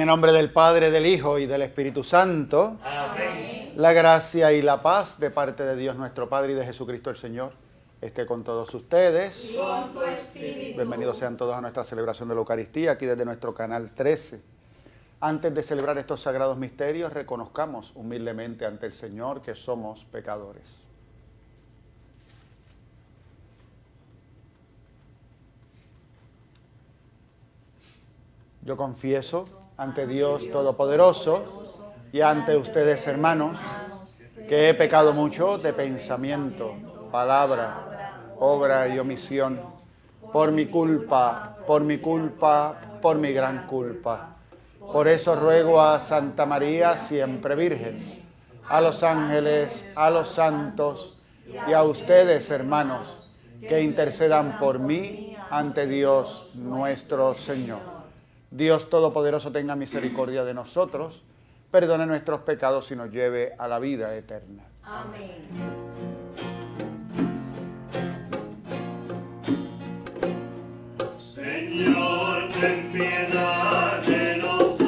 el nombre del Padre, del Hijo y del Espíritu Santo. Amén. La gracia y la paz de parte de Dios nuestro Padre y de Jesucristo el Señor esté con todos ustedes. Y con tu espíritu. Bienvenidos sean todos a nuestra celebración de la Eucaristía, aquí desde nuestro canal 13. Antes de celebrar estos sagrados misterios, reconozcamos humildemente ante el Señor que somos pecadores. Yo confieso ante Dios Todopoderoso y ante ustedes, hermanos, que he pecado mucho de pensamiento, palabra, obra y omisión, por mi culpa, por mi gran culpa. Por eso ruego a Santa María, siempre Virgen, a los ángeles, a los santos y a ustedes, hermanos, que intercedan por mí ante Dios nuestro Señor. Dios Todopoderoso tenga misericordia de nosotros, perdone nuestros pecados y nos lleve a la vida eterna. Amén. Señor, ten piedad de nosotros.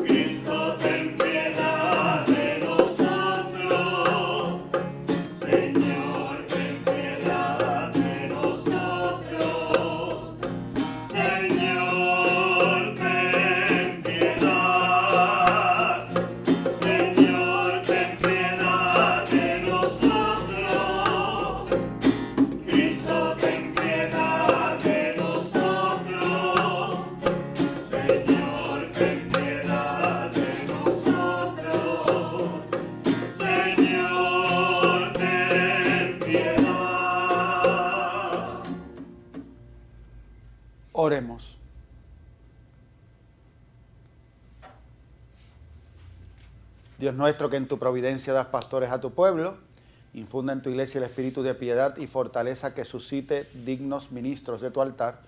Cristo, ten piedad de nosotros. Señor, ten piedad de nosotros. Señor, ten piedad. Señor, ten piedad de nosotros. Cristo, ten piedad de nosotros. Señor, ten piedad de nosotros. Señor, ten piedad. Oremos. Dios nuestro, que en tu providencia das pastores a tu pueblo, infunda en tu iglesia el espíritu de piedad y fortaleza que suscite dignos ministros de tu altar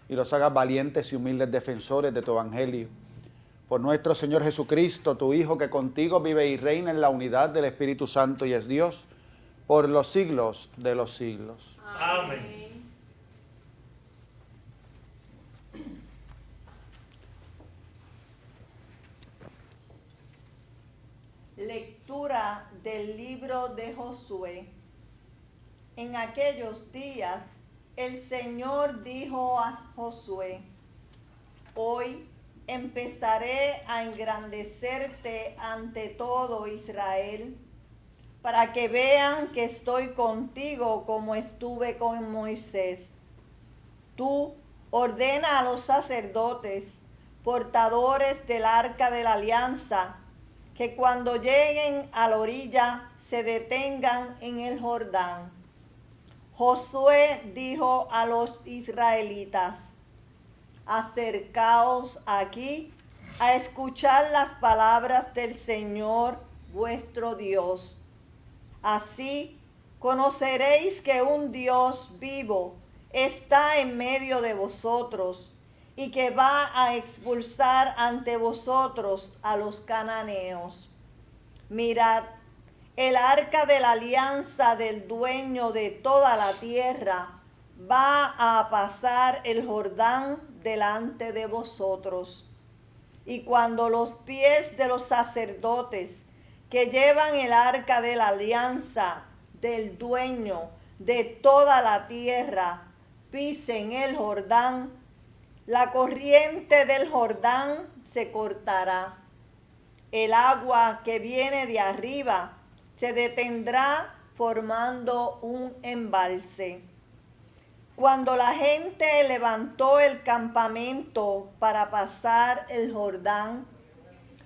y los hagas valientes y humildes defensores de tu evangelio. Por nuestro Señor Jesucristo, tu Hijo, que contigo vive y reina en la unidad del Espíritu Santo y es Dios, por los siglos de los siglos. Amén. Lectura del libro de Josué. En aquellos días el Señor dijo a Josué: hoy empezaré a engrandecerte ante todo Israel, para que vean que estoy contigo como estuve con Moisés. Tú ordena a los sacerdotes, portadores del arca de la alianza, que cuando lleguen a la orilla se detengan en el Jordán. Josué dijo a los israelitas: acercaos aquí a escuchar las palabras del Señor vuestro Dios. Así conoceréis que un Dios vivo está en medio de vosotros y que va a expulsar ante vosotros a los cananeos. Mirad, el arca de la alianza del dueño de toda la tierra va a pasar el Jordán delante de vosotros. Y cuando los pies de los sacerdotes que llevan el arca de la alianza del dueño de toda la tierra pisen el Jordán, la corriente del Jordán se cortará. El agua que viene de arriba se detendrá formando un embalse. Cuando la gente levantó el campamento para pasar el Jordán,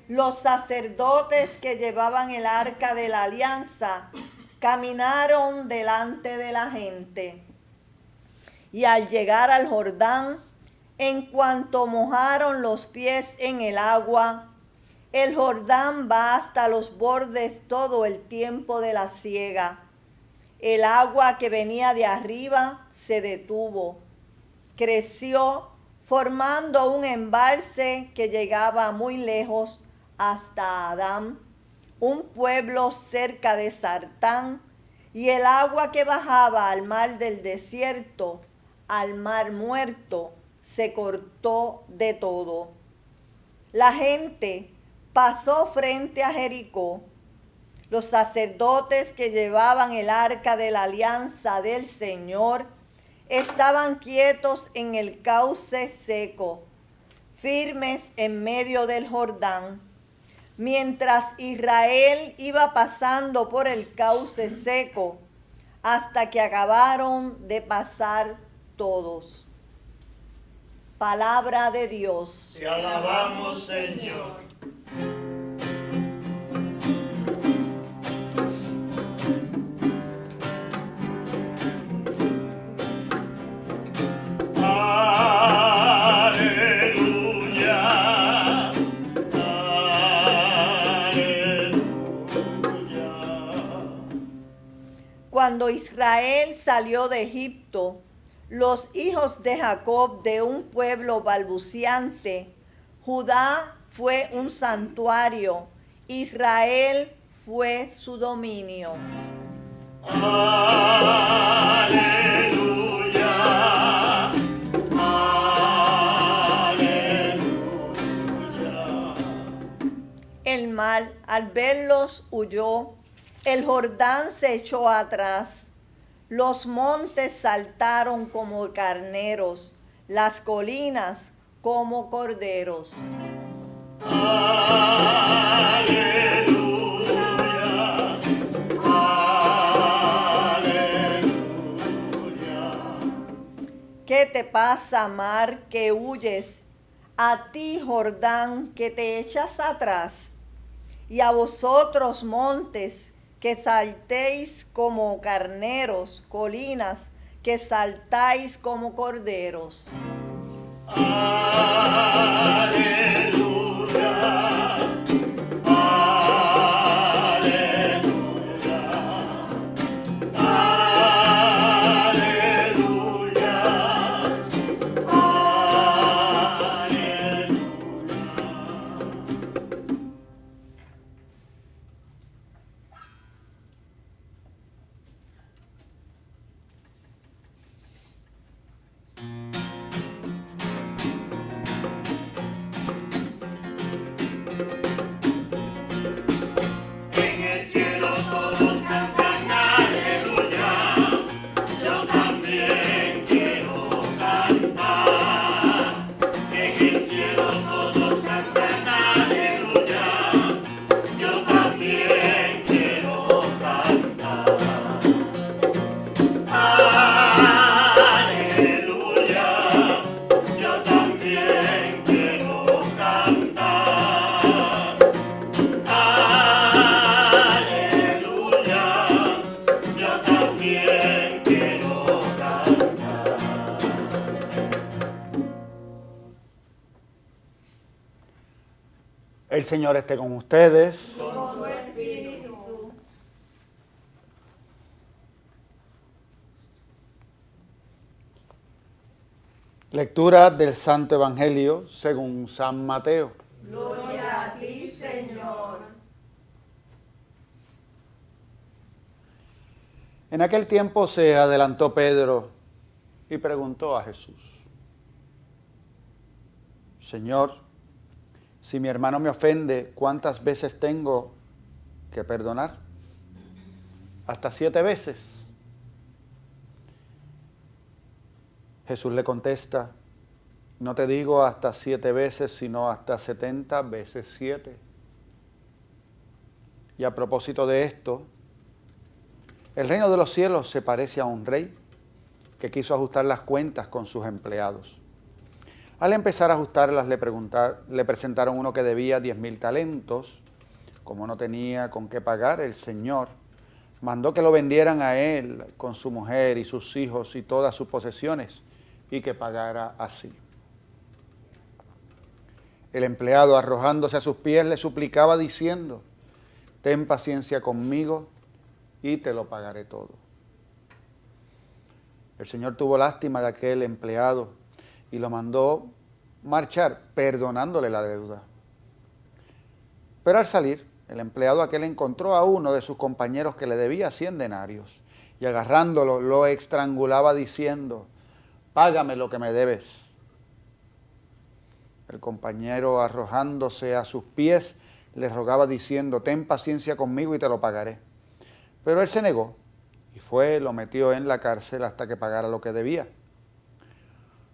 los sacerdotes que llevaban el arca de la alianza caminaron delante de la gente. Y al llegar al Jordán, en cuanto mojaron los pies en el agua, el Jordán va hasta los bordes todo el tiempo de la siega. El agua que venía de arriba se detuvo, creció, formando un embalse que llegaba muy lejos hasta Adán, un pueblo cerca de Sartán, y el agua que bajaba al mar del desierto, al mar muerto, se cortó de todo. La gente pasó frente a Jericó. Los sacerdotes que llevaban el arca de la alianza del Señor estaban quietos en el cauce seco, firmes en medio del Jordán, mientras Israel iba pasando por el cauce seco, hasta que acabaron de pasar todos. Palabra de Dios. Te alabamos, Señor. Aleluya. Aleluya. Cuando Israel salió de Egipto, los hijos de Jacob de un pueblo balbuciante, Judá fue un santuario, Israel fue su dominio. Aleluya. Aleluya. El mal, al verlos, huyó, el Jordán se echó atrás, los montes saltaron como carneros, las colinas como corderos. Aleluya. Aleluya. ¿Qué te pasa, mar, que huyes? A ti, Jordán, que te echas atrás. Y a vosotros, montes, que saltéis como carneros, colinas, que saltáis como corderos. Aleluya. Aleluya. En el cielo todos cantan aleluya, yo también quiero cantar. En el cielo todos cantan aleluya, yo también quiero cantar. Aleluya, yo también quiero cantar. Aleluya, yo también quiero cantar. El Señor esté con ustedes. Con tu espíritu. Lectura del Santo Evangelio según San Mateo. Gloria a ti, Señor. En aquel tiempo se adelantó Pedro y preguntó a Jesús: Señor, si mi hermano me ofende, ¿cuántas veces tengo que perdonar? ¿Hasta 7 veces? Jesús le contesta: no te digo hasta 7 veces, sino hasta 70 veces 7. Y a propósito de esto, el reino de los cielos se parece a un rey que quiso ajustar las cuentas con sus empleados. Al empezar a ajustarlas, le presentaron uno que debía 10,000 talentos. Como no tenía con qué pagar, el Señor mandó que lo vendieran a él con su mujer y sus hijos y todas sus posesiones, y que pagara así. El empleado, arrojándose a sus pies, le suplicaba diciendo: ten paciencia conmigo y te lo pagaré todo. El Señor tuvo lástima de aquel empleado y lo mandó marchar, perdonándole la deuda. Pero al salir, el empleado aquel encontró a uno de sus compañeros que le debía 100 denarios y agarrándolo lo estrangulaba diciendo: págame lo que me debes. El compañero, arrojándose a sus pies, le rogaba diciendo: ten paciencia conmigo y te lo pagaré. Pero él se negó y fue, lo metió en la cárcel hasta que pagara lo que debía.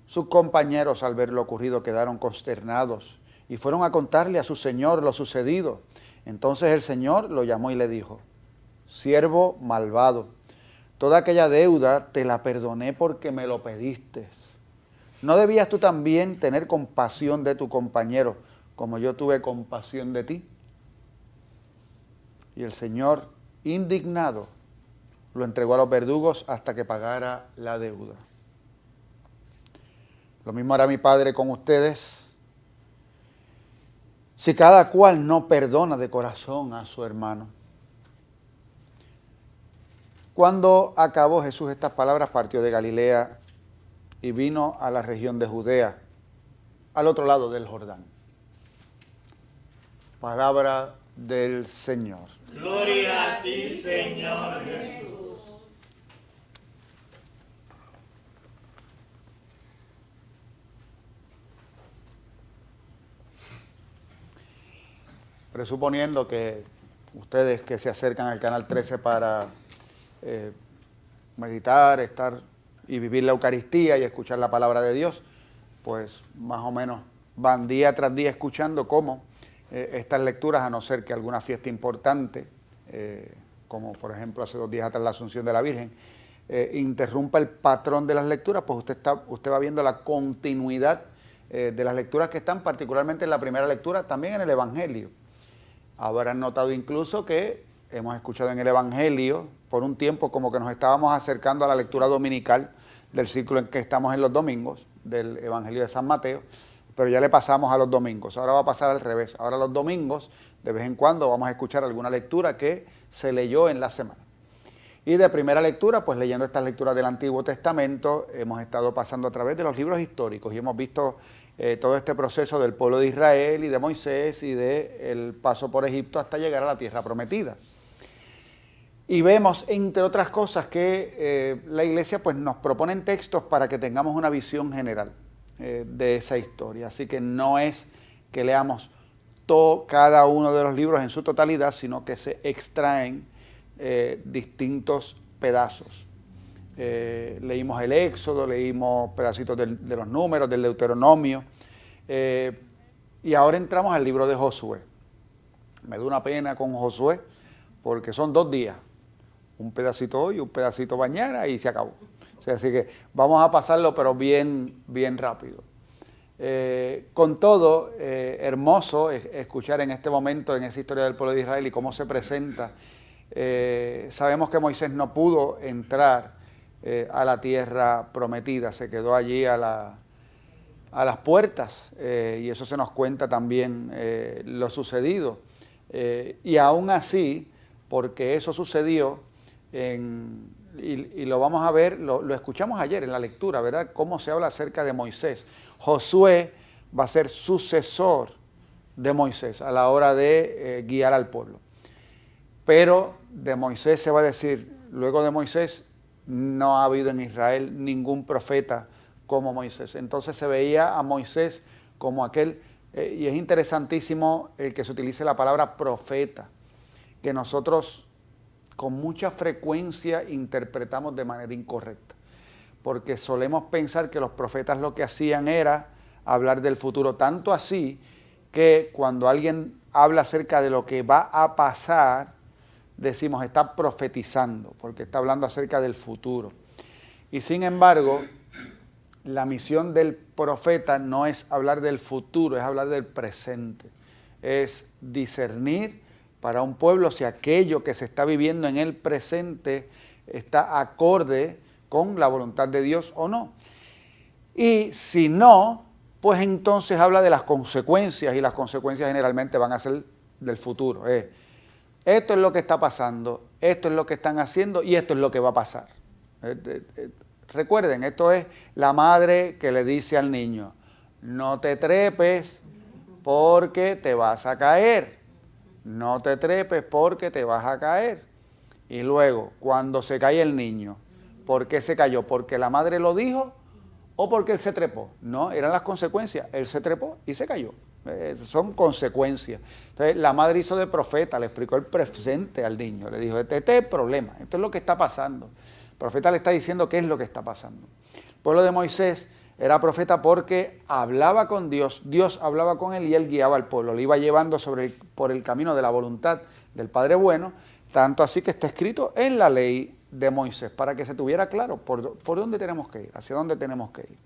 Sus compañeros, al ver lo ocurrido, quedaron consternados y fueron a contarle a su señor lo sucedido. Entonces el señor lo llamó y le dijo: siervo malvado, toda aquella deuda te la perdoné porque me lo pediste. ¿No debías tú también tener compasión de tu compañero, como yo tuve compasión de ti? Y el Señor, indignado, lo entregó a los verdugos hasta que pagara la deuda. Lo mismo hará mi Padre con ustedes, si cada cual no perdona de corazón a su hermano. Cuando acabó Jesús estas palabras, partió de Galilea y vino a la región de Judea, al otro lado del Jordán. Palabra del Señor. Gloria a ti, Señor Jesús. Presuponiendo que ustedes que se acercan al canal 13 para meditar, estar y vivir la Eucaristía y escuchar la palabra de Dios, pues más o menos van día tras día escuchando cómo estas lecturas, a no ser que alguna fiesta importante, como por ejemplo hace 2 días atrás la Asunción de la Virgen, interrumpa el patrón de las lecturas, pues usted va viendo la continuidad de las lecturas que están, particularmente en la primera lectura, también en el Evangelio. Habrán notado incluso que hemos escuchado en el Evangelio por un tiempo como que nos estábamos acercando a la lectura dominical del ciclo en que estamos en los domingos, del Evangelio de San Mateo, pero ya le pasamos a los domingos. Ahora va a pasar al revés. Ahora los domingos, de vez en cuando, vamos a escuchar alguna lectura que se leyó en la semana. Y de primera lectura, pues leyendo estas lecturas del Antiguo Testamento, hemos estado pasando a través de los libros históricos y hemos visto todo este proceso del pueblo de Israel y de Moisés y del paso por Egipto hasta llegar a la tierra prometida. Y vemos, entre otras cosas, que la Iglesia pues, nos propone textos para que tengamos una visión general de esa historia. Así que no es que leamos cada uno de los libros en su totalidad, sino que se extraen distintos pedazos. Leímos el Éxodo, leímos pedacitos de los Números, del Deuteronomio, y ahora entramos al libro de Josué. Me da una pena con Josué, porque son 2 días, un pedacito hoy, un pedacito mañana y se acabó. O sea, así que vamos a pasarlo, pero bien rápido. Con todo, hermoso escuchar en este momento, en esa historia del pueblo de Israel y cómo se presenta. Sabemos que Moisés no pudo entrar a la tierra prometida, se quedó allí a las puertas, y eso se nos cuenta también lo sucedido. Y aún así, porque eso sucedió, y lo vamos a ver, lo escuchamos ayer en la lectura, ¿verdad? Cómo se habla acerca de Moisés. Josué va a ser sucesor de Moisés a la hora de guiar al pueblo. Pero de Moisés se va a decir, luego de Moisés no ha habido en Israel ningún profeta como Moisés. Entonces se veía a Moisés como aquel, y es interesantísimo el que se utilice la palabra profeta, que nosotros con mucha frecuencia interpretamos de manera incorrecta, porque solemos pensar que los profetas lo que hacían era hablar del futuro, tanto así que cuando alguien habla acerca de lo que va a pasar, decimos está profetizando, porque está hablando acerca del futuro. Y sin embargo, la misión del profeta no es hablar del futuro, es hablar del presente, es discernir para un pueblo si aquello que se está viviendo en el presente está acorde con la voluntad de Dios o no. Y si no, pues entonces habla de las consecuencias, y las consecuencias generalmente van a ser del futuro. Esto es lo que está pasando, esto es lo que están haciendo y esto es lo que va a pasar. Recuerden, esto es la madre que le dice al niño, no te trepes porque te vas a caer. No te trepes porque te vas a caer. Y luego, cuando se cae el niño, ¿por qué se cayó? ¿Porque la madre lo dijo o porque él se trepó. No, eran las consecuencias. Él se trepó y se cayó. Son consecuencias. Entonces la madre hizo de profeta, le explicó el presente al niño, le dijo, este es el problema, esto es lo que está pasando. El profeta le está diciendo qué es lo que está pasando. El pueblo de Moisés era profeta porque hablaba con Dios, Dios hablaba con él y él guiaba al pueblo, le iba llevando por el camino de la voluntad del Padre bueno, tanto así que está escrito en la ley de Moisés, para que se tuviera claro por dónde tenemos que ir, hacia dónde tenemos que ir.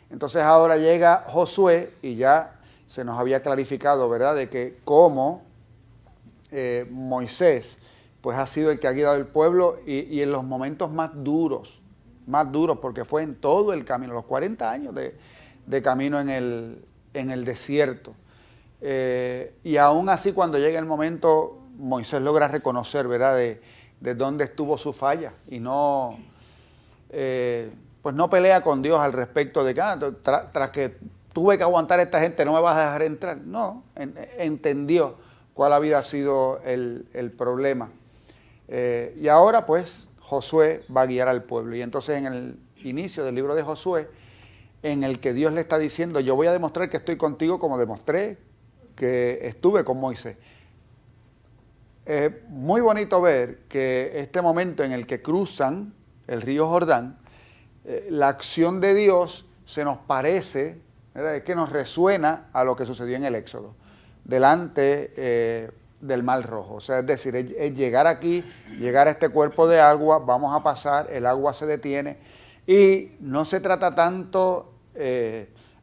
Entonces ahora llega Josué y ya se nos había clarificado, ¿verdad?, de que cómo Moisés pues ha sido el que ha guiado el pueblo y en los momentos más duros, porque fue en todo el camino, los 40 años de camino en el desierto. Y aún así cuando llega el momento, Moisés logra reconocer, ¿verdad?, de dónde estuvo su falla y no, pues no pelea con Dios al respecto de que tras que tuve que aguantar a esta gente, no me vas a dejar entrar. No, entendió cuál había sido el problema. Y ahora pues Josué va a guiar al pueblo. Y entonces en el inicio del libro de Josué, en el que Dios le está diciendo, yo voy a demostrar que estoy contigo como demostré que estuve con Moisés. Es muy bonito ver que este momento en el que cruzan el río Jordán, la acción de Dios se nos parece, ¿verdad?, es que nos resuena a lo que sucedió en el Éxodo, delante del Mar Rojo. O sea, es decir, es llegar aquí, llegar a este cuerpo de agua, vamos a pasar, el agua se detiene y no se trata tanto,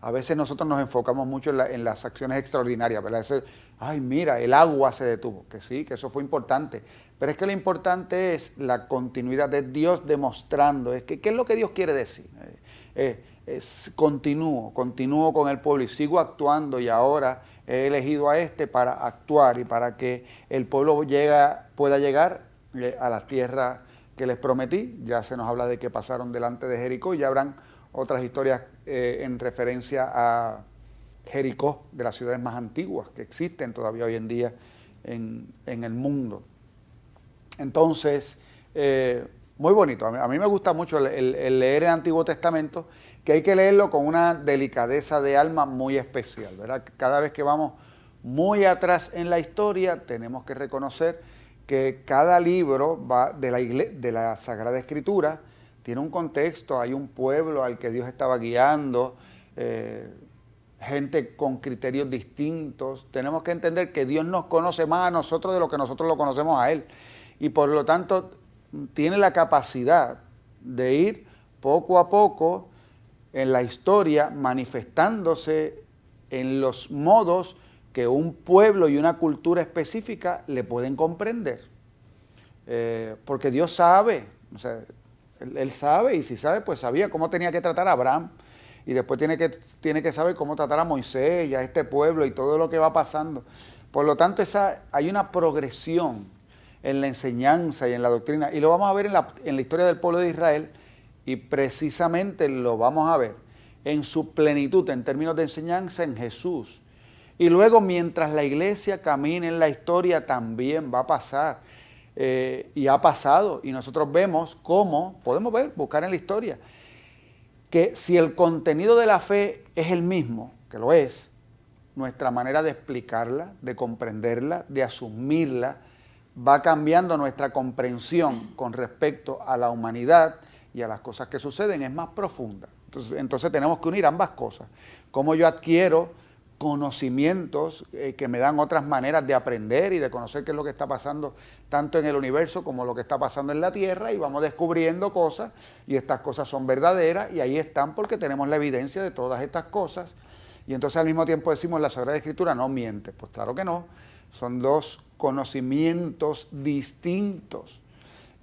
a veces nosotros nos enfocamos mucho en las acciones extraordinarias, ¿verdad? Ay, mira, el agua se detuvo, que sí, que eso fue importante, pero es que lo importante es la continuidad de Dios demostrando, ¿qué es lo que Dios quiere decir? Continúo con el pueblo y sigo actuando y ahora he elegido a este para actuar y para que el pueblo pueda llegar a la tierra que les prometí. Ya se nos habla de que pasaron delante de Jericó y ya habrán otras historias en referencia a Jericó, de las ciudades más antiguas que existen todavía hoy en día en el mundo. Entonces, muy bonito. A mí me gusta mucho el leer el Antiguo Testamento, que hay que leerlo con una delicadeza de alma muy especial, ¿verdad? Cada vez que vamos muy atrás en la historia, tenemos que reconocer que cada libro de la Sagrada Escritura tiene un contexto, hay un pueblo al que Dios estaba guiando, gente con criterios distintos. Tenemos que entender que Dios nos conoce más a nosotros de lo que nosotros lo conocemos a Él. Y por lo tanto, tiene la capacidad de ir poco a poco en la historia manifestándose en los modos que un pueblo y una cultura específica le pueden comprender. Porque Dios sabe, o sea, Él sabe, y si sabe, pues sabía cómo tenía que tratar a Abraham, y después tiene que saber cómo tratar a Moisés y a este pueblo y todo lo que va pasando. Por lo tanto, hay una progresión en la enseñanza y en la doctrina, y lo vamos a ver en la historia del pueblo de Israel, y precisamente lo vamos a ver en su plenitud en términos de enseñanza en Jesús. Y luego, mientras la iglesia camine en la historia, también va a pasar, y ha pasado, y nosotros vemos cómo, podemos buscar en la historia, que si el contenido de la fe es el mismo, que lo es, nuestra manera de explicarla, de comprenderla, de asumirla, va cambiando nuestra comprensión con respecto a la humanidad y a las cosas que suceden, es más profunda. Entonces tenemos que unir ambas cosas. Cómo yo adquiero conocimientos que me dan otras maneras de aprender y de conocer qué es lo que está pasando tanto en el universo como lo que está pasando en la tierra, y vamos descubriendo cosas, y estas cosas son verdaderas y ahí están porque tenemos la evidencia de todas estas cosas. Y entonces al mismo tiempo decimos, la Sagrada Escritura no miente. Pues claro que no, son dos conocimientos distintos.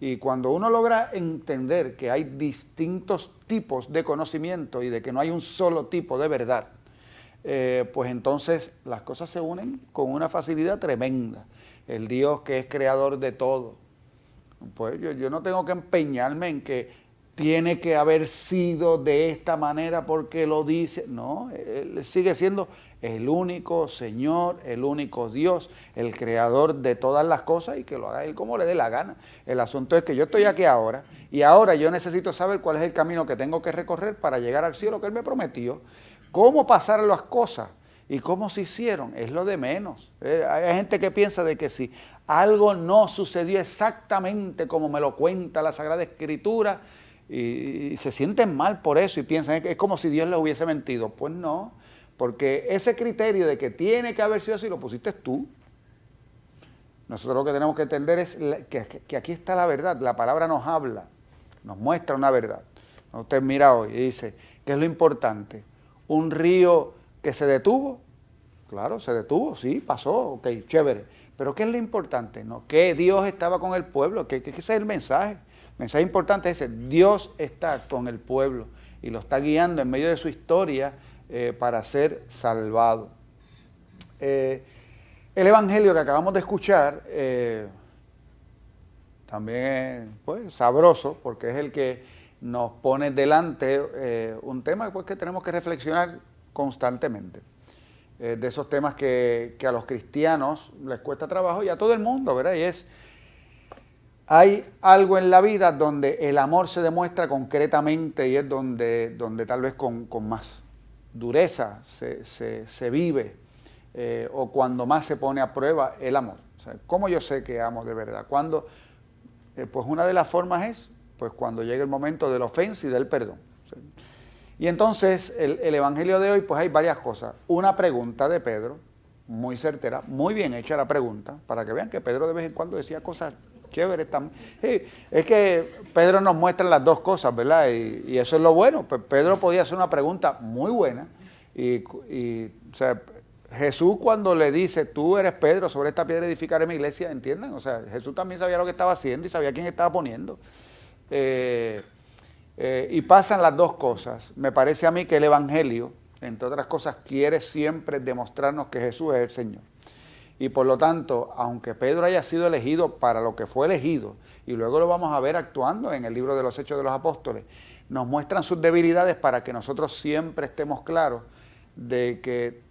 Y cuando uno logra entender que hay distintos tipos de conocimiento y de que no hay un solo tipo de verdad, pues entonces las cosas se unen con una facilidad tremenda. El Dios que es creador de todo, pues yo no tengo que empeñarme en que tiene que haber sido de esta manera porque lo dice. No, Él sigue siendo el único Señor, el único Dios, el creador de todas las cosas, y que lo haga Él como le dé la gana. El asunto es que yo estoy aquí ahora Y ahora yo necesito saber cuál es el camino que tengo que recorrer para llegar al cielo que Él me prometió. Cómo pasaron las cosas y cómo se hicieron es lo de menos. Hay gente que piensa de que si algo no sucedió exactamente como me lo cuenta la Sagrada Escritura y se sienten mal por eso y piensan que es como si Dios les hubiese mentido. Pues no, porque ese criterio de que tiene que haber sido así lo pusiste tú. Nosotros lo que tenemos que entender es que aquí está la verdad, la palabra nos habla, nos muestra una verdad. Usted mira hoy y dice, ¿qué es lo importante? ¿Un río que se detuvo? Claro, se detuvo, sí, pasó, ok, chévere. Pero ¿qué es lo importante? No, que Dios estaba con el pueblo, que ese es el mensaje. El mensaje importante es ese, Dios está con el pueblo y lo está guiando en medio de su historia para ser salvado. El evangelio que acabamos de escuchar también es pues, sabroso porque es el que nos pone delante un tema pues, que tenemos que reflexionar constantemente. De esos temas que a los cristianos les cuesta trabajo y a todo el mundo, ¿verdad? Y hay algo en la vida donde el amor se demuestra concretamente y es donde tal vez con más dureza se vive. O cuando más se pone a prueba el amor. O sea, ¿cómo yo sé que amo de verdad? Cuando, pues una de las formas es pues cuando llega el momento de la ofensa y del perdón. ¿Sí? Y entonces el evangelio de hoy pues hay varias cosas. Una pregunta de Pedro, muy certera, muy bien hecha la pregunta, para que vean que Pedro de vez en cuando decía cosas chéveres también. Sí, es que Pedro nos muestra las dos cosas, ¿verdad? Y eso es lo bueno. Pues Pedro podía hacer una pregunta muy buena y o sea, Jesús cuando le dice, tú eres Pedro, sobre esta piedra edificaré mi iglesia, ¿entienden? O sea, Jesús también sabía lo que estaba haciendo y sabía quién estaba poniendo. Y pasan las dos cosas. Me parece a mí que el Evangelio, entre otras cosas, quiere siempre demostrarnos que Jesús es el Señor. Y por lo tanto, aunque Pedro haya sido elegido para lo que fue elegido, y luego lo vamos a ver actuando en el libro de los Hechos de los Apóstoles, nos muestran sus debilidades para que nosotros siempre estemos claros de que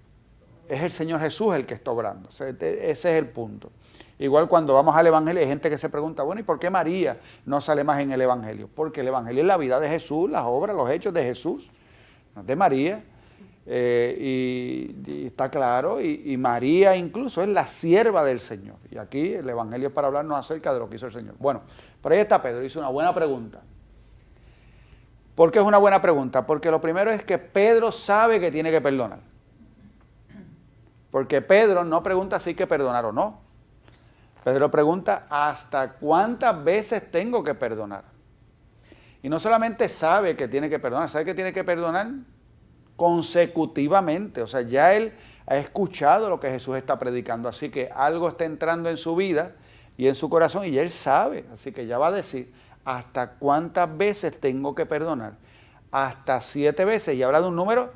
es el Señor Jesús el que está obrando. O sea, ese es el punto. Igual cuando vamos al Evangelio hay gente que se pregunta, bueno, ¿y por qué María no sale más en el Evangelio? Porque el Evangelio es la vida de Jesús, las obras, los hechos de Jesús, no de María. Y está claro, y María incluso es la sierva del Señor. Y aquí el Evangelio es para hablarnos acerca de lo que hizo el Señor. Bueno, por ahí está Pedro, hizo una buena pregunta. ¿Por qué es una buena pregunta? Porque lo primero es que Pedro sabe que tiene que perdonar. Porque Pedro no pregunta si hay que perdonar o no. Pedro pregunta ¿hasta cuántas veces tengo que perdonar? Y no solamente sabe que tiene que perdonar, sabe que tiene que perdonar consecutivamente. O sea, ya él ha escuchado lo que Jesús está predicando, así que algo está entrando en su vida y en su corazón y ya él sabe, así que ya va a decir ¿hasta cuántas veces tengo que perdonar? Hasta 7 veces, y habla de un número.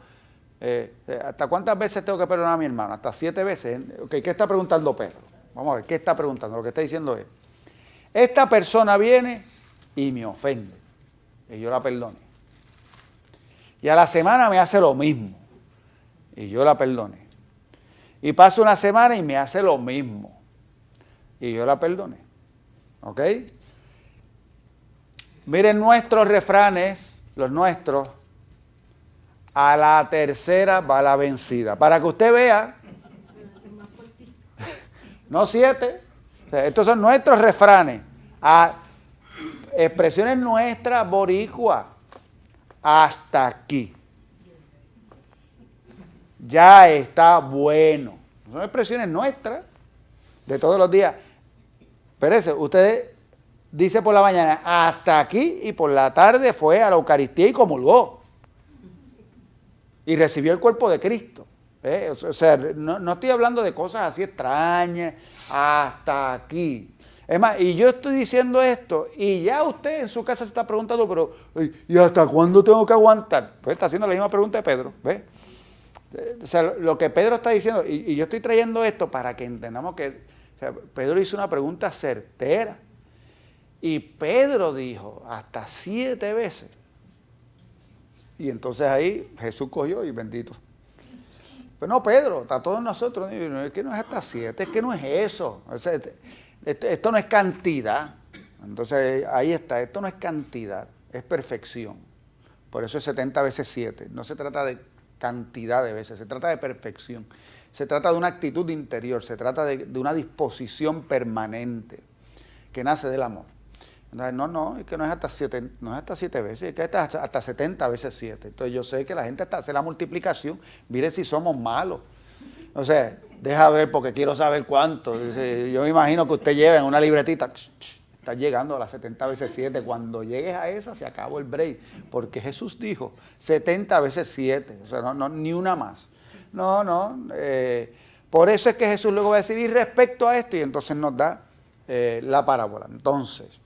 ¿Hasta cuántas veces tengo que perdonar a mi hermano? Hasta 7 veces. Okay, ¿qué está preguntando Pedro? Vamos a ver, ¿qué está preguntando? Lo que está diciendo es, esta persona viene y me ofende, y yo la perdone. Y a la semana me hace lo mismo, y yo la perdone. Y pasa una semana y me hace lo mismo, y yo la perdone. ¿Ok? Miren nuestros refranes, los nuestros. A la tercera va la vencida. Para que usted vea, no 7, estos son nuestros refranes, expresiones nuestras, boricua, hasta aquí. Ya está bueno. Son expresiones nuestras, de todos los días. Espérese, usted dice por la mañana, hasta aquí, y por la tarde fue a la Eucaristía y comulgó. Y recibió el cuerpo de Cristo. O sea, no estoy hablando de cosas así extrañas, hasta aquí. Es más, y yo estoy diciendo esto, y ya usted en su casa se está preguntando, pero, ¿y hasta cuándo tengo que aguantar? Pues está haciendo la misma pregunta de Pedro, ¿ves? O sea, lo que Pedro está diciendo, y yo estoy trayendo esto para que entendamos que o sea, Pedro hizo una pregunta certera. Y Pedro dijo, hasta 7 veces. Y entonces ahí Jesús cogió y bendito. Pero no, Pedro, está todos nosotros. Es que no es hasta 7, es que no es eso. O sea, esto no es cantidad. Entonces ahí está, esto no es cantidad, es perfección. Por eso es 70 veces 7. No se trata de cantidad de veces, se trata de perfección. Se trata de una actitud interior, se trata de una disposición permanente que nace del amor. Entonces, no, es que no es hasta 7 veces, es que es hasta 70 veces 7. Entonces yo sé que la gente hasta hace la multiplicación, mire si somos malos. O sea, deja ver porque quiero saber cuánto. Yo me imagino que usted lleva en una libretita, está llegando a las 70 veces 7. Cuando llegues a esa se acabó el break, porque Jesús dijo 70 veces 7, o sea, ni una más. Por eso es que Jesús luego va a decir, y respecto a esto, y entonces nos da la parábola. Entonces,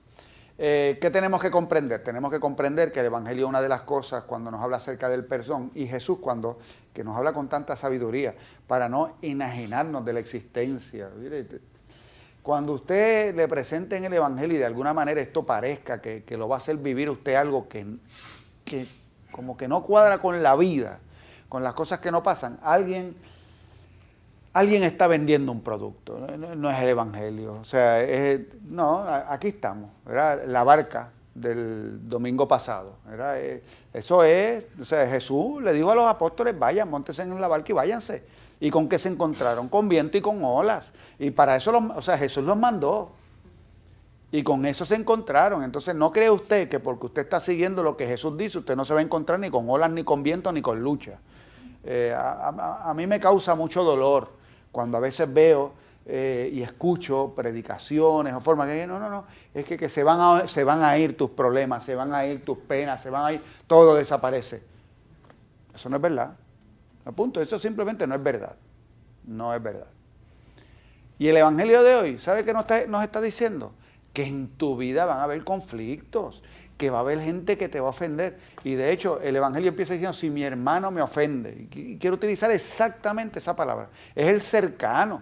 ¿qué tenemos que comprender? Tenemos que comprender que el Evangelio es una de las cosas cuando nos habla acerca del perdón, y Jesús que nos habla con tanta sabiduría, para no enajenarnos de la existencia. Mire, cuando usted le presente en el Evangelio y de alguna manera esto parezca que lo va a hacer vivir usted algo que como que no cuadra con la vida, con las cosas que no pasan, alguien está vendiendo un producto, no es el Evangelio. O sea, aquí estamos, ¿verdad? La barca del domingo pasado, ¿verdad? Eso es, o sea, Jesús le dijo a los apóstoles, vayan, móntense en la barca y váyanse. ¿Y con qué se encontraron? Con viento y con olas. Y para eso, Jesús los mandó. Y con eso se encontraron. Entonces, no cree usted que porque usted está siguiendo lo que Jesús dice, usted no se va a encontrar ni con olas, ni con viento, ni con lucha. A mí me causa mucho dolor cuando a veces veo y escucho predicaciones o formas que es que se van a ir tus problemas, se van a ir tus penas, se van a ir, todo desaparece. Eso no es verdad. A punto, eso simplemente no es verdad. No es verdad. Y el Evangelio de hoy, ¿sabe qué nos está diciendo? Que en tu vida van a haber conflictos, que va a haber gente que te va a ofender. Y de hecho, el Evangelio empieza diciendo, si mi hermano me ofende. Y quiero utilizar exactamente esa palabra. Es el cercano.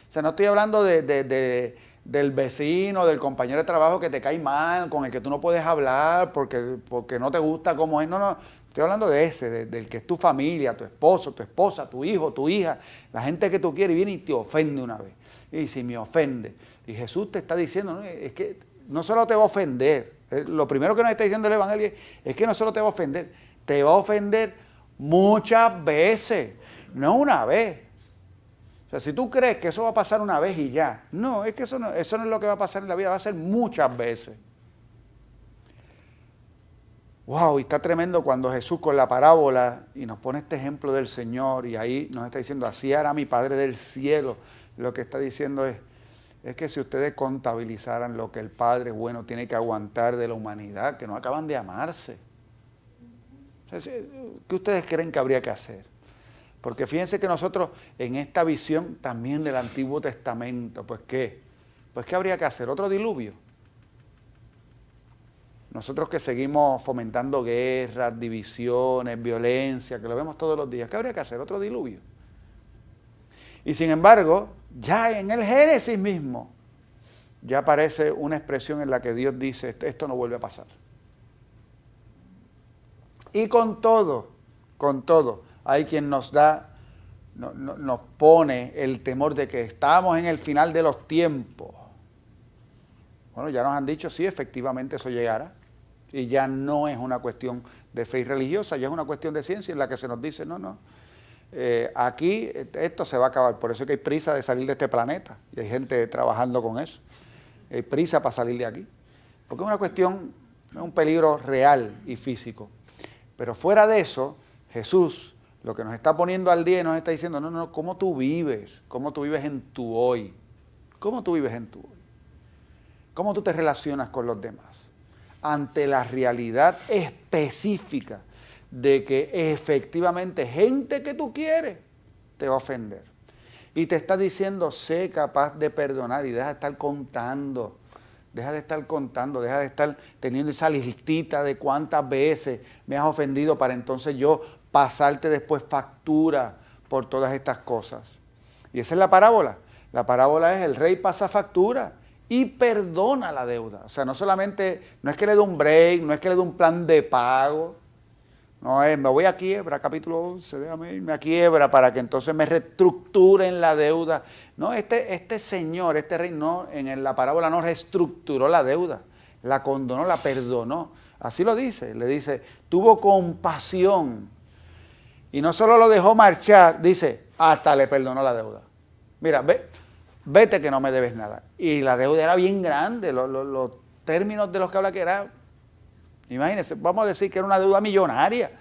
O sea, no estoy hablando del vecino, del compañero de trabajo que te cae mal, con el que tú no puedes hablar porque no te gusta cómo es. No. Estoy hablando de ese, del que es tu familia, tu esposo, tu esposa, tu hijo, tu hija, la gente que tú quieres y viene y te ofende una vez. Y si me ofende. Y Jesús te está diciendo, ¿no? Es que no solo te va a ofender. Lo primero que nos está diciendo el Evangelio es que no solo te va a ofender, te va a ofender muchas veces, no una vez. O sea, si tú crees que eso va a pasar una vez y ya, no, es que eso no es lo que va a pasar en la vida, va a ser muchas veces. Wow, y está tremendo cuando Jesús con la parábola y nos pone este ejemplo del Señor y ahí nos está diciendo, así hará mi Padre del cielo. Lo que está diciendo es que si ustedes contabilizaran lo que el Padre bueno tiene que aguantar de la humanidad, que no acaban de amarse. O sea, ¿qué ustedes creen que habría que hacer? Porque fíjense que nosotros en esta visión también del Antiguo Testamento, pues ¿qué habría que hacer? ¿Otro diluvio? Nosotros que seguimos fomentando guerras, divisiones, violencia, que lo vemos todos los días, ¿qué habría que hacer? ¿Otro diluvio? Y sin embargo, ya en el Génesis mismo, ya aparece una expresión en la que Dios dice, esto no vuelve a pasar. Y con todo, hay quien nos pone el temor de que estamos en el final de los tiempos. Bueno, ya nos han dicho, sí, efectivamente eso llegará. Y ya no es una cuestión de fe religiosa, ya es una cuestión de ciencia en la que se nos dice, aquí esto se va a acabar. Por eso es que hay prisa de salir de este planeta. Y hay gente trabajando con eso. Hay prisa para salir de aquí. Porque es una cuestión, es un peligro real y físico. Pero fuera de eso, Jesús lo que nos está poniendo al día y nos está diciendo, ¿cómo tú vives? ¿Cómo tú vives en tu hoy? ¿Cómo tú vives en tu hoy? ¿Cómo tú te relacionas con los demás? Ante la realidad específica de que efectivamente gente que tú quieres te va a ofender. Y te está diciendo, sé capaz de perdonar y deja de estar contando, deja de estar teniendo esa listita de cuántas veces me has ofendido para entonces yo pasarte después factura por todas estas cosas. Y esa es la parábola. La parábola es el rey pasa factura y perdona la deuda. O sea, no es que le dé un break, no es que le dé un plan de pago. No es, me voy a quiebra, capítulo 11, déjame irme a quiebra para que entonces me reestructuren la deuda. No, este señor, este rey, en la parábola no reestructuró la deuda. la condonó, la perdonó. Así lo dice, le dice, tuvo compasión. Y no solo lo dejó marchar, dice, hasta le perdonó la deuda. Mira, vete que no me debes nada. Y la deuda era bien grande, los términos de los que habla que era, imagínense, vamos a decir que era una deuda millonaria.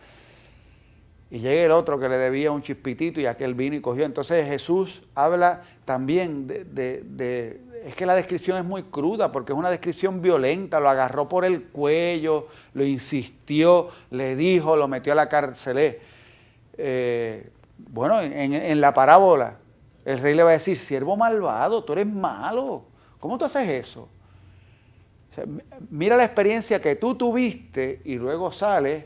Y llega el otro que le debía un chispitito y aquel vino y cogió. Entonces Jesús habla también es que la descripción es muy cruda porque es una descripción violenta. Lo agarró por el cuello, lo insistió, le dijo, lo metió a la cárcel. Bueno, en la parábola, el rey le va a decir, siervo malvado, tú eres malo. ¿Cómo tú haces eso? O sea, mira la experiencia que tú tuviste y luego sales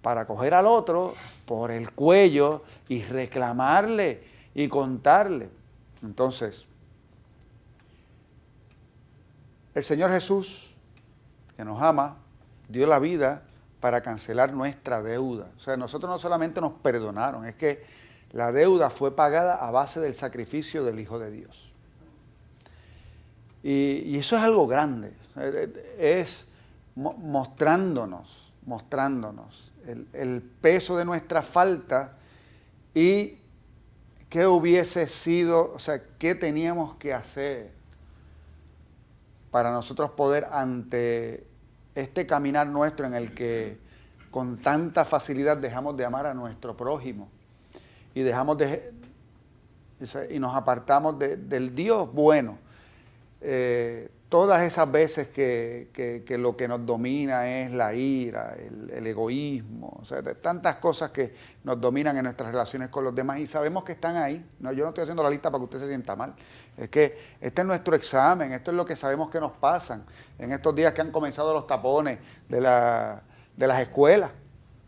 para coger al otro por el cuello y reclamarle y contarle. Entonces, el Señor Jesús, que nos ama, dio la vida para cancelar nuestra deuda. O sea, nosotros no solamente nos perdonaron, es que la deuda fue pagada a base del sacrificio del Hijo de Dios. Y eso es algo grande, es mostrándonos el peso de nuestra falta y qué hubiese sido, o sea, qué teníamos que hacer para nosotros poder ante este caminar nuestro en el que con tanta facilidad dejamos de amar a nuestro prójimo y y nos apartamos del Dios bueno. Todas esas veces que lo que nos domina es la ira, el egoísmo, o sea, tantas cosas que nos dominan en nuestras relaciones con los demás y sabemos que están ahí. No, yo no estoy haciendo la lista para que usted se sienta mal. Es que este es nuestro examen, esto es lo que sabemos que nos pasan en estos días que han comenzado los tapones de las escuelas.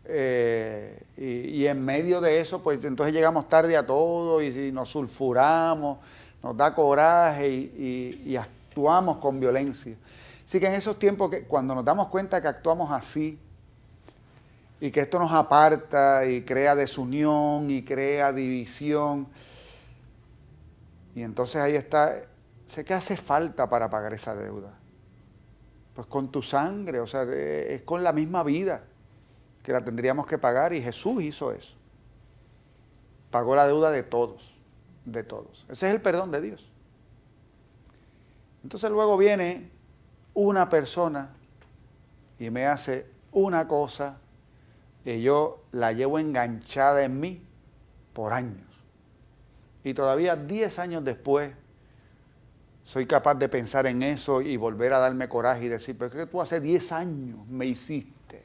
Y en medio de eso, pues entonces llegamos tarde a todo y nos sulfuramos, nos da coraje y actuamos con violencia. Así que en esos tiempos, cuando nos damos cuenta que actuamos así y que esto nos aparta y crea desunión y crea división, y entonces ahí está, sé que hace falta para pagar esa deuda. Pues con tu sangre, o sea, es con la misma vida que la tendríamos que pagar y Jesús hizo eso. Pagó la deuda de todos, de todos. Ese es el perdón de Dios. Entonces luego viene una persona y me hace una cosa que yo la llevo enganchada en mí por años. Y todavía 10 años después soy capaz de pensar en eso y volver a darme coraje y decir, pero es que tú hace 10 años me hiciste.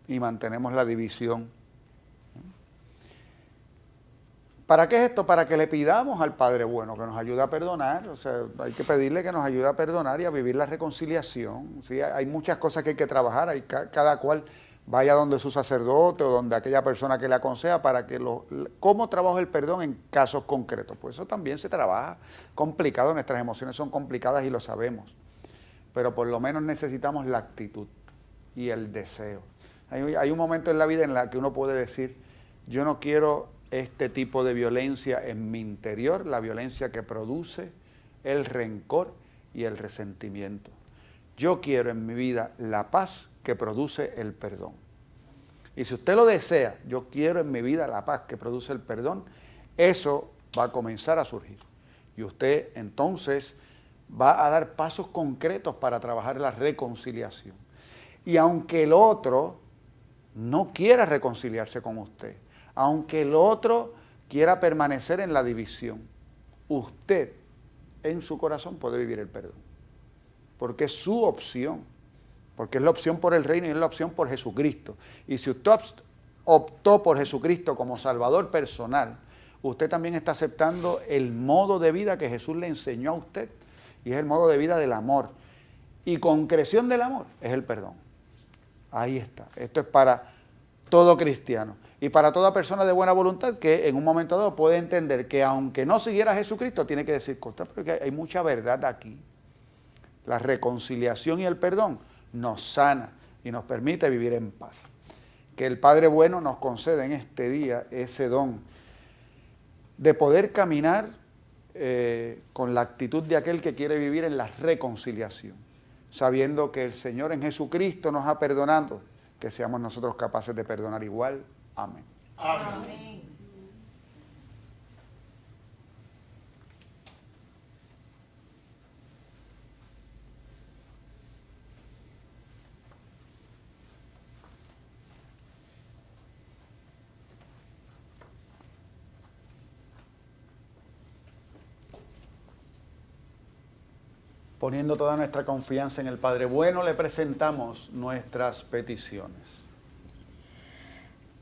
Y mantenemos la división. ¿Para qué es esto? Para que le pidamos al Padre bueno que nos ayude a perdonar. O sea, hay que pedirle que nos ayude a perdonar y a vivir la reconciliación. ¿Sí? Hay muchas cosas que hay que trabajar. Cada cual vaya donde su sacerdote o donde aquella persona que le aconseja para que cómo trabajo el perdón en casos concretos. Pues eso también se trabaja complicado. Nuestras emociones son complicadas y lo sabemos. Pero por lo menos necesitamos la actitud y el deseo. Hay un momento en la vida en la que uno puede decir, yo no quiero este tipo de violencia en mi interior, la violencia que produce el rencor y el resentimiento. Yo quiero en mi vida la paz que produce el perdón. Y si usted lo desea, yo quiero en mi vida la paz que produce el perdón, eso va a comenzar a surgir. Y usted entonces va a dar pasos concretos para trabajar la reconciliación. Y aunque el otro no quiera reconciliarse con usted, aunque el otro quiera permanecer en la división, usted en su corazón puede vivir el perdón. Porque es su opción, porque es la opción por el reino y es la opción por Jesucristo. Y si usted optó por Jesucristo como Salvador personal, usted también está aceptando el modo de vida que Jesús le enseñó a usted, y es el modo de vida del amor. Y concreción del amor es el perdón. Ahí está. Esto es para todo cristiano y para toda persona de buena voluntad que en un momento dado puede entender que aunque no siguiera a Jesucristo, tiene que decir, contra, porque hay mucha verdad aquí. La reconciliación y el perdón nos sana y nos permite vivir en paz. Que el Padre bueno nos conceda en este día ese don de poder caminar con la actitud de aquel que quiere vivir en la reconciliación, sabiendo que el Señor en Jesucristo nos ha perdonado, que seamos nosotros capaces de perdonar igual. Amén. Amén. Poniendo toda nuestra confianza en el Padre Bueno, le presentamos nuestras peticiones.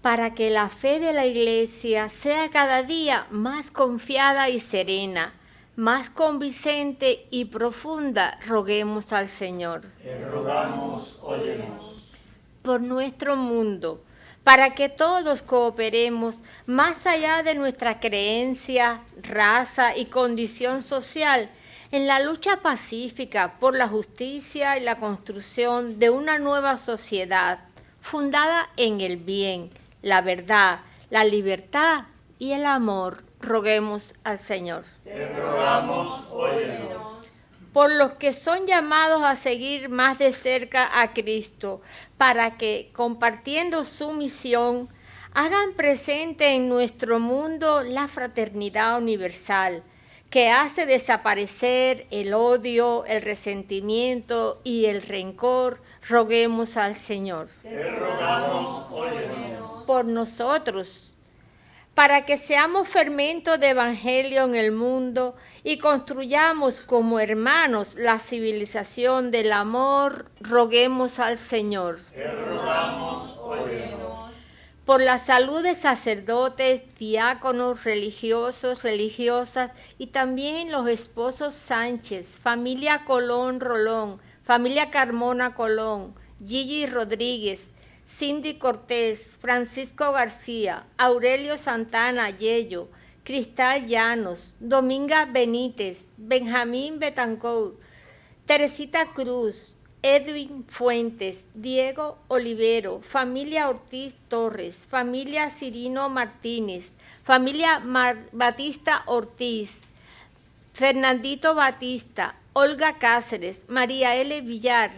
Para que la fe de la Iglesia sea cada día más confiada y serena, más convincente y profunda, roguemos al Señor. Te rogamos, óyenos. Por nuestro mundo, para que todos cooperemos más allá de nuestra creencia, raza y condición social, en la lucha pacífica por la justicia y la construcción de una nueva sociedad fundada en el bien, la verdad, la libertad y el amor, roguemos al Señor. Te rogamos, óyenos. Por los que son llamados a seguir más de cerca a Cristo, para que, compartiendo su misión, hagan presente en nuestro mundo la fraternidad universal, que hace desaparecer el odio, el resentimiento y el rencor, roguemos al Señor. Te rogamos, óyenos. Por nosotros, para que seamos fermento de evangelio en el mundo y construyamos como hermanos la civilización del amor, roguemos al Señor. Te rogamos, óyenos. Por la salud de sacerdotes, diáconos, religiosos, religiosas y también los esposos Sánchez, familia Colón Rolón, familia Carmona Colón, Gigi Rodríguez, Cindy Cortés, Francisco García, Aurelio Santana Yello, Cristal Llanos, Dominga Benítez, Benjamín Betancourt, Teresita Cruz, Edwin Fuentes, Diego Olivero, familia Ortiz Torres, familia Cirino Martínez, familia Batista Ortiz, Fernandito Batista, Olga Cáceres, María L. Villar,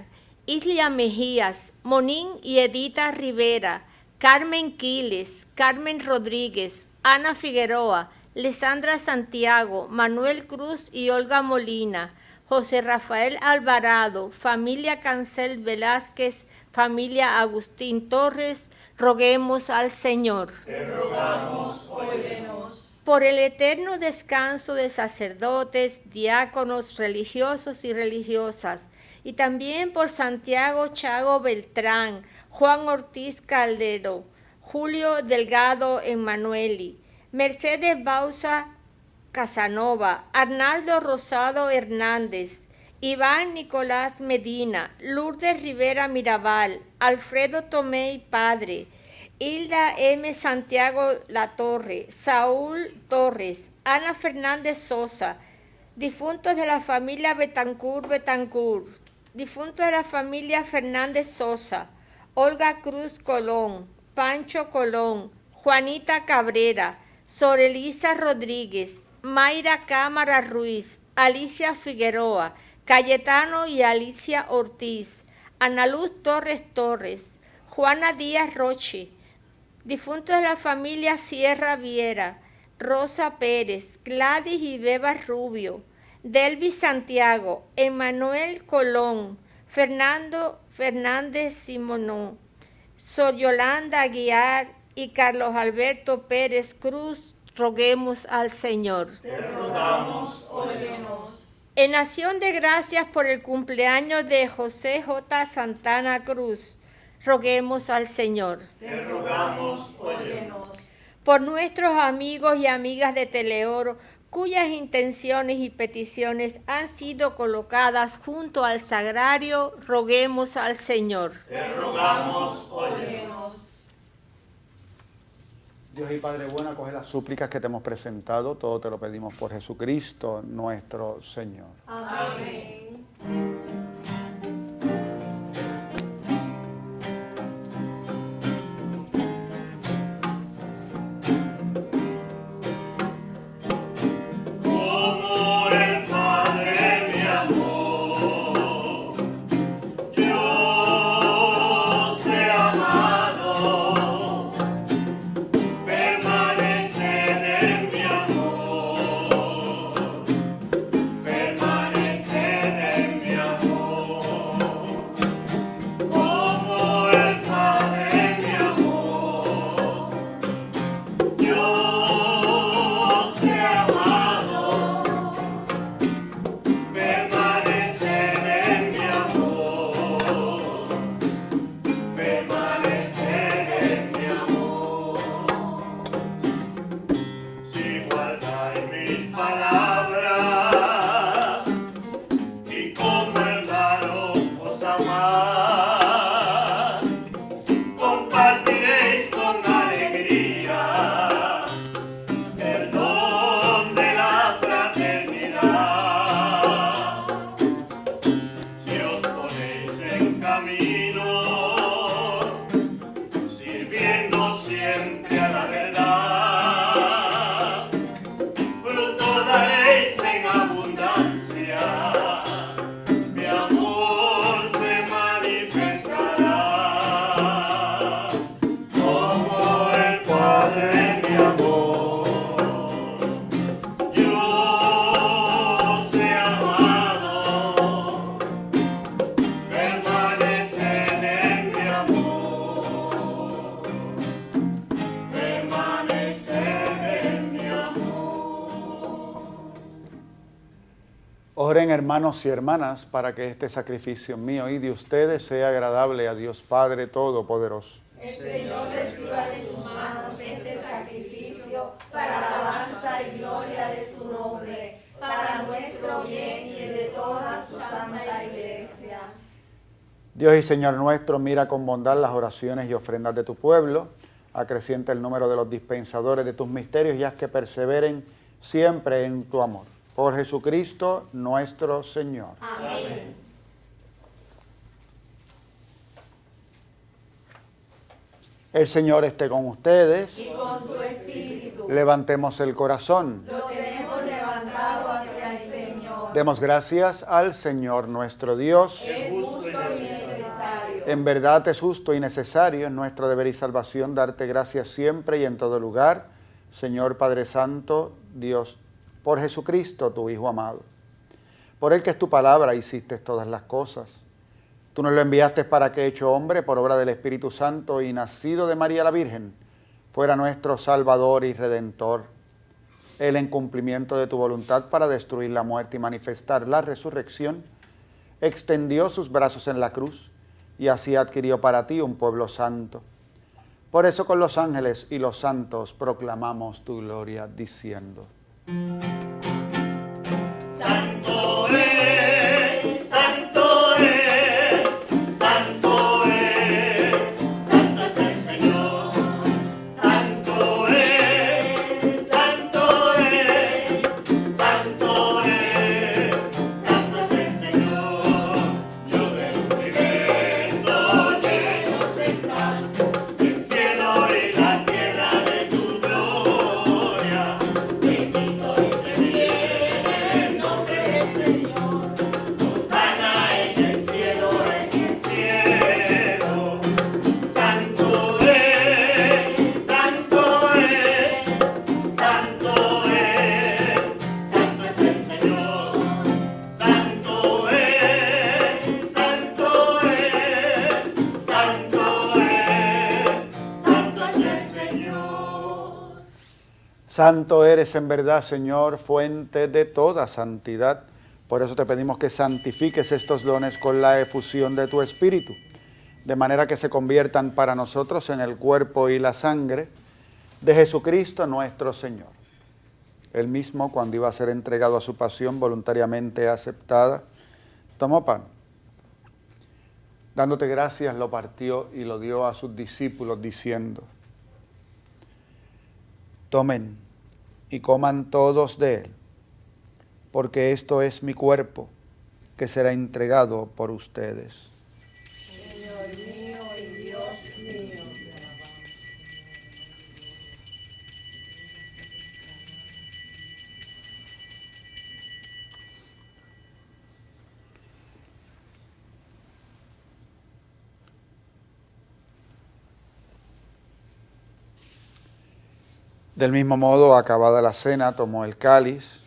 Islia Mejías, Monín y Edita Rivera, Carmen Quiles, Carmen Rodríguez, Ana Figueroa, Lisandra Santiago, Manuel Cruz y Olga Molina, José Rafael Alvarado, familia Cancel Velázquez, familia Agustín Torres, roguemos al Señor. Te rogamos, óyenos. Por el eterno descanso de sacerdotes, diáconos, religiosos y religiosas, y también por Santiago Chago Beltrán, Juan Ortiz Caldero, Julio Delgado Emanueli, Mercedes Bausa Casanova, Arnaldo Rosado Hernández, Iván Nicolás Medina, Lourdes Rivera Mirabal, Alfredo Tomei Padre, Hilda M. Santiago Latorre, Saúl Torres, Ana Fernández Sosa, difuntos de la familia Betancourt, difuntos de la familia Fernández Sosa, Olga Cruz Colón, Pancho Colón, Juanita Cabrera, Sorelisa Rodríguez, Mayra Cámara Ruiz, Alicia Figueroa, Cayetano y Alicia Ortiz, Ana Luz Torres Torres, Juana Díaz Roche, difuntos de la familia Sierra Viera, Rosa Pérez, Gladys y Beba Rubio, Delvis Santiago, Emanuel Colón, Fernando Fernández Simonó, Sor Yolanda Aguiar y Carlos Alberto Pérez Cruz, roguemos al Señor. Te rogamos, óyenos. En acción de gracias por el cumpleaños de José J. Santana Cruz, roguemos al Señor. Te rogamos, óyenos. Por nuestros amigos y amigas de Teleoro, cuyas intenciones y peticiones han sido colocadas junto al sagrario, roguemos al Señor. Te rogamos, óyenos. Dios y Padre bueno, acoge las súplicas que te hemos presentado, todo te lo pedimos por Jesucristo nuestro Señor. Amén. Como hermanos y hermanas, para que este sacrificio mío y de ustedes sea agradable a Dios Padre Todopoderoso. El Señor reciba de tus manos este sacrificio para alabanza y gloria de su nombre, para nuestro bien y el de toda su santa iglesia. Dios y Señor nuestro, mira con bondad las oraciones y ofrendas de tu pueblo, acrecienta el número de los dispensadores de tus misterios y haz que perseveren siempre en tu amor. Por Jesucristo nuestro Señor. Amén. El Señor esté con ustedes. Y con tu espíritu. Levantemos el corazón. Lo tenemos levantado hacia el Señor. Demos gracias al Señor nuestro Dios. Es justo y necesario. En verdad es justo y necesario, es nuestro deber y salvación darte gracias siempre y en todo lugar, Señor Padre Santo, Dios, por Jesucristo, tu Hijo amado. Por Él que es tu palabra, hiciste todas las cosas. Tú nos lo enviaste para que, hecho hombre, por obra del Espíritu Santo y nacido de María la Virgen, fuera nuestro Salvador y Redentor. Él, en cumplimiento de tu voluntad para destruir la muerte y manifestar la resurrección, extendió sus brazos en la cruz y así adquirió para ti un pueblo santo. Por eso con los ángeles y los santos proclamamos tu gloria, diciendo: Santo es, santo es, santo es, santo es el Señor. Santo es, santo es, santo es, santo es el Señor. Dios del universo, llenos están el cielo y la tierra de tu gloria. Bendito y viene el nombre del Señor. Hosana en el cielo, en el cielo. Santo es, santo es, santo es, santo es el Señor. Santo es, santo es, santo es, santo es el Señor. Santo eres en verdad, Señor, fuente de toda santidad. Por eso te pedimos que santifiques estos dones con la efusión de tu Espíritu, de manera que se conviertan para nosotros en el cuerpo y la sangre de Jesucristo nuestro Señor. Él mismo, cuando iba a ser entregado a su pasión voluntariamente aceptada, tomó pan. Dándote gracias, lo partió y lo dio a sus discípulos, diciendo: tomen y coman todos de él, porque esto es mi cuerpo, que será entregado por ustedes. Señor mío y Dios mío. Del mismo modo, acabada la cena, tomó el cáliz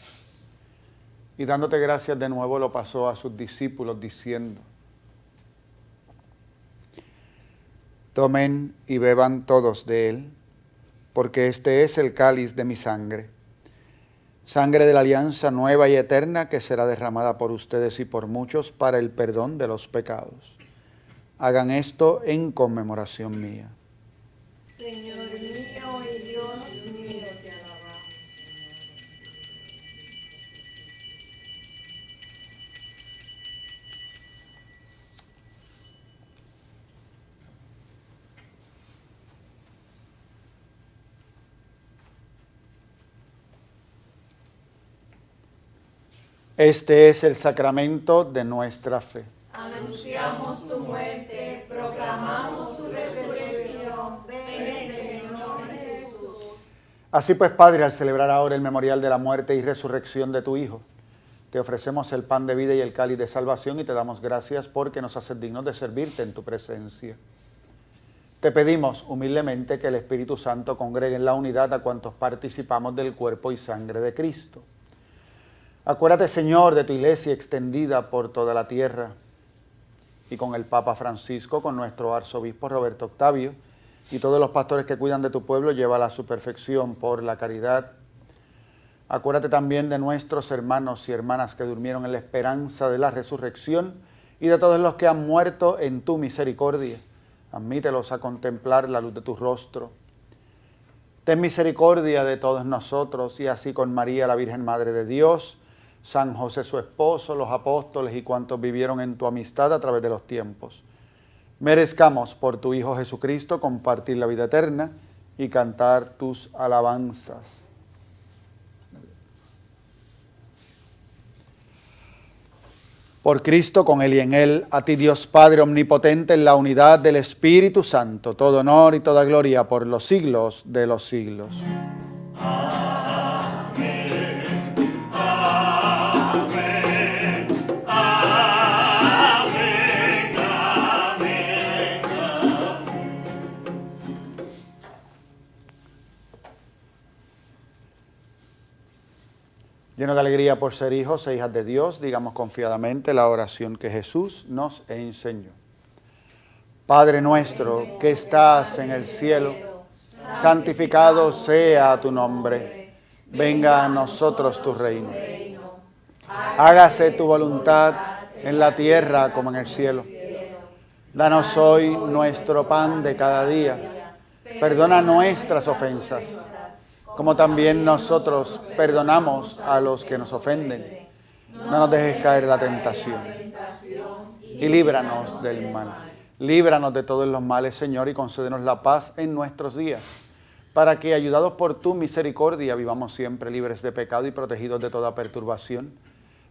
y dándote gracias de nuevo lo pasó a sus discípulos diciendo: tomen y beban todos de él, porque este es el cáliz de mi sangre, sangre de la alianza nueva y eterna que será derramada por ustedes y por muchos para el perdón de los pecados. Hagan esto en conmemoración mía. Señor mío y Dios mío, te alabamos. Este es el sacramento de nuestra fe. Anunciamos tu muerte, proclamamos tu resurrección. Ven, Señor Jesús. Así pues, Padre, al celebrar ahora el memorial de la muerte y resurrección de tu Hijo, te ofrecemos el pan de vida y el cáliz de salvación y te damos gracias porque nos haces dignos de servirte en tu presencia. Te pedimos humildemente que el Espíritu Santo congregue en la unidad a cuantos participamos del cuerpo y sangre de Cristo. Acuérdate, Señor, de tu iglesia extendida por toda la tierra y con el Papa Francisco, con nuestro arzobispo Roberto Octavio y todos los pastores que cuidan de tu pueblo, llévala a su perfección por la caridad. Acuérdate también de nuestros hermanos y hermanas que durmieron en la esperanza de la resurrección y de todos los que han muerto en tu misericordia. Admítelos a contemplar la luz de tu rostro. Ten misericordia de todos nosotros y así con María, la Virgen Madre de Dios, San José su esposo, los apóstoles y cuantos vivieron en tu amistad a través de los tiempos. Merezcamos por tu Hijo Jesucristo compartir la vida eterna y cantar tus alabanzas. Por Cristo, con Él y en Él, a ti Dios Padre Omnipotente, en la unidad del Espíritu Santo, todo honor y toda gloria por los siglos de los siglos. Lleno de alegría por ser hijos e hijas de Dios, digamos confiadamente la oración que Jesús nos enseñó. Padre nuestro que estás en el cielo, santificado sea tu nombre. Venga a nosotros tu reino. Hágase tu voluntad en la tierra como en el cielo. Danos hoy nuestro pan de cada día. Perdona nuestras ofensas, como también nosotros perdonamos a los que nos ofenden. No nos dejes caer en la tentación y líbranos del mal. Líbranos de todos los males, Señor, y concédenos la paz en nuestros días, para que, ayudados por tu misericordia, vivamos siempre libres de pecado y protegidos de toda perturbación,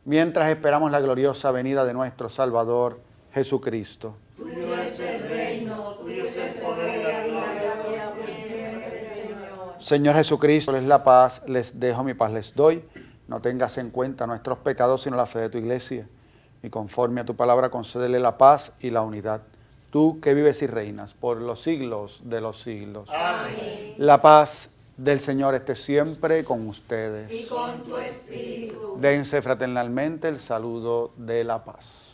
mientras esperamos la gloriosa venida de nuestro Salvador, Jesucristo. Tuyo es el reino, tuyo es el poder y la gloria. Señor Jesucristo, les la paz, les dejo, mi paz les doy. No tengas en cuenta nuestros pecados, sino la fe de tu iglesia. Y conforme a tu palabra, concédele la paz y la unidad. Tú que vives y reinas por los siglos de los siglos. Amén. La paz del Señor esté siempre con ustedes. Y con tu espíritu. Dense fraternalmente el saludo de la paz.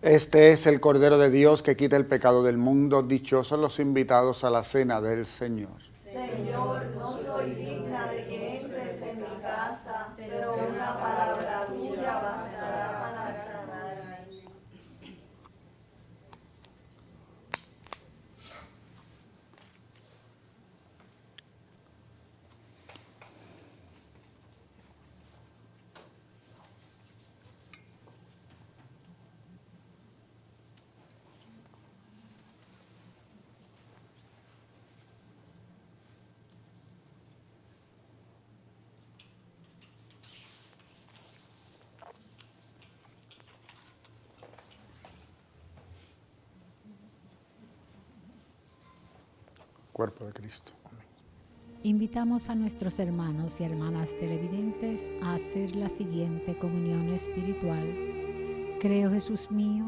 Este es el Cordero de Dios que quita el pecado del mundo. Dichosos los invitados a la cena del Señor. Señor, no soy digna de que entres en mi casa, pero una palabra tuya bastará para sanarme. Cuerpo de Cristo. Amén. Invitamos a nuestros hermanos y hermanas televidentes a hacer la siguiente comunión espiritual. Creo, Jesús mío,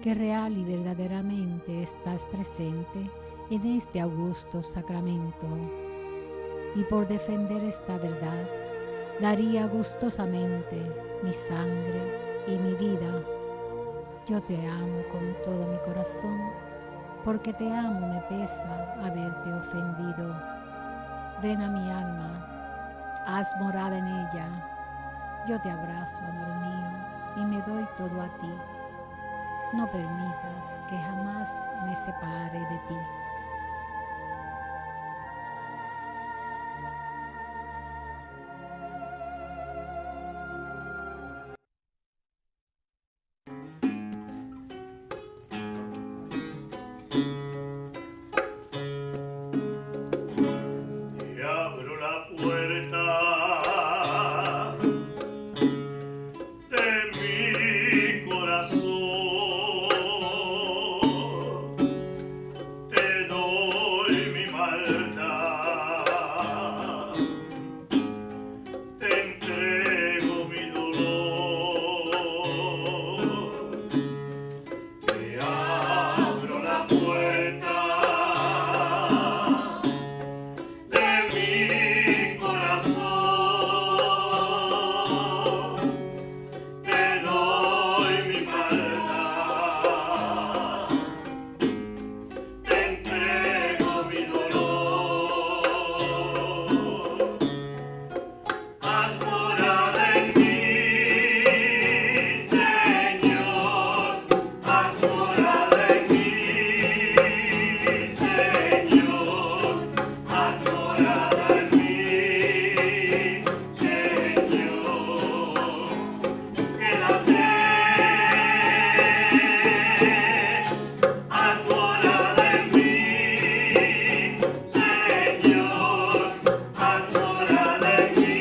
que real y verdaderamente estás presente en este augusto sacramento. Y por defender esta verdad, daría gustosamente mi sangre y mi vida. Yo te amo con todo mi corazón, porque te amo me pesa haberte ofendido. Ven a mi alma, haz morada en ella. Yo te abrazo, amor mío, y me doy todo a ti. no permitas que jamás me separe de ti. Te abro la puerta de mi corazón, te doy mi maldad, te entrego mi dolor, te abro la puerta de mi corazón, te doy mi maldad, te entrego mi dolor. Haz morada en mí, Señor, haz morada en mí, Señor, haz morada en mí, Señor. Quédate, haz morada en mí, Señor, haz morada en mí,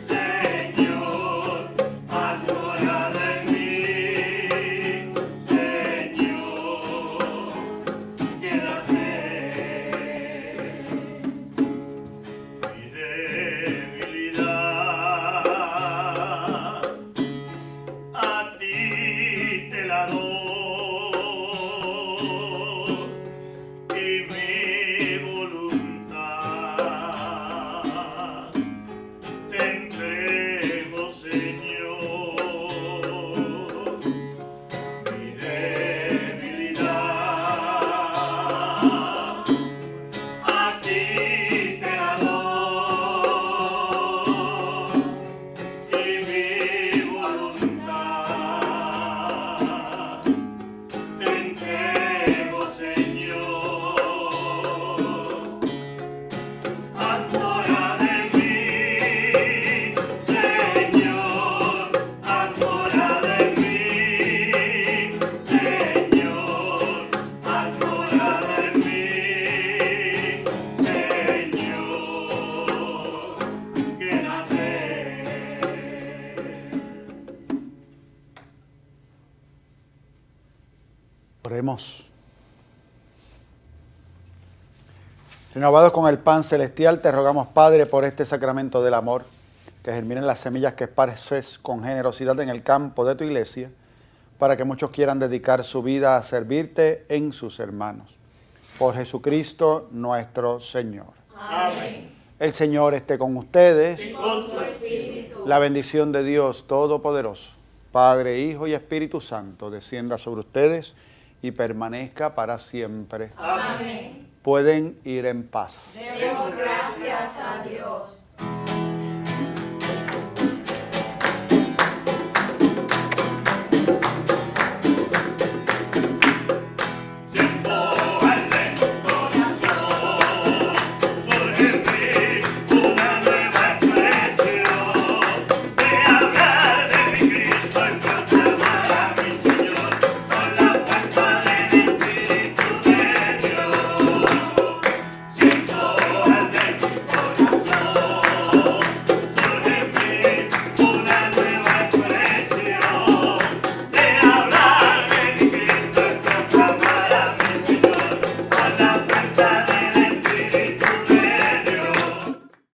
Señor, haz morada en mí, Señor. Quédate. Mi debilidad a ti te la doy y mi voluntad te entrego, Señor. Mi debilidad a ti te la doy y mi voluntad te entrego, Señor. Haz morada en mí, Señor, haz morada en mí, Señor, haz morada en mí, Señor. Quédate. Oremos. Renovados con el pan celestial, te rogamos, Padre, por este sacramento del amor, que germinen las semillas que esparces con generosidad en el campo de tu iglesia, para que muchos quieran dedicar su vida a servirte en sus hermanos. Por Jesucristo nuestro Señor. Amén. El Señor esté con ustedes. Y con tu espíritu. La bendición de Dios Todopoderoso, Padre, Hijo y Espíritu Santo, descienda sobre ustedes y permanezca para siempre. Amén. Pueden ir en paz. Demos gracias a Dios.